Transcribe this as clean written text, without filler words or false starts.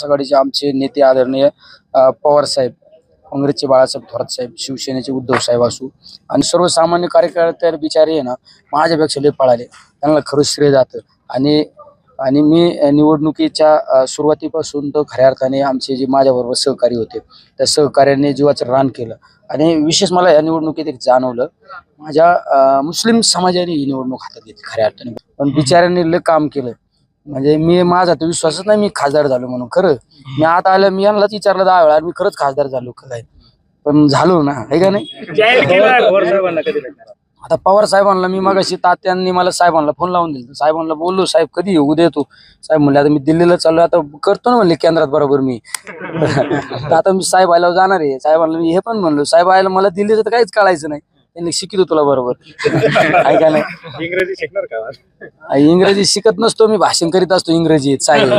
आघाडीचे आमचे नेते आदरणीय पवार साहेब, काँग्रेसचे बाळासाहेब थोरात साहेब, शिवसेनेचे उद्धव साहेब असू आणि सर्वसामान्य कार्यकर्ते बिचारे आहे ना माझ्यापेक्षा लय पळाले, त्यांना खरंच श्रेय जातं. आणि आणि मी निवडणुकीच्या सुरुवातीपासून तर खऱ्या अर्थाने आमचे जे माझ्याबरोबर सहकारी होते त्या सहकार्याने जीवाचं रान केलं. आणि विशेष मला या निवडणुकीत एक जाणवलं, माझ्या मुस्लिम समाजाने ही निवडणूक हातात घेतली खऱ्या अर्थाने. पण बिचाऱ्यांनी लय काम केलं. म्हणजे माझा तर विश्वासच नाही मी खासदार झालो म्हणून. खरं मी आता आलं, मी यांनाच विचारलं 10 वेळा मी खरंच खासदार झालो काय, पण झालो ना, हे का नाही. आता पवार साहेबांना मी मगाशी तात्यांनी मला साहेबांना फोन लावून दिला, साहेबांना बोललो साहेब कधी येऊ देतो. साहेब म्हणले आता मी दिल्लीला चाललो, आता करतो ना म्हणले केंद्रात बरोबर मी. तर आता मी साहेब आल्यावर जाणार आहे. साहेबांना मी हे पण म्हणलो, साहेब आयला मला दिल्लीचं तर काहीच कळायचं नाही, त्यांनी शिकितो तुला बरोबर. ऐका नाही इंग्रजी शिकणार का? इंग्रजी शिकत नसतो मी, भाषण करीत असतो इंग्रजीत साहेब.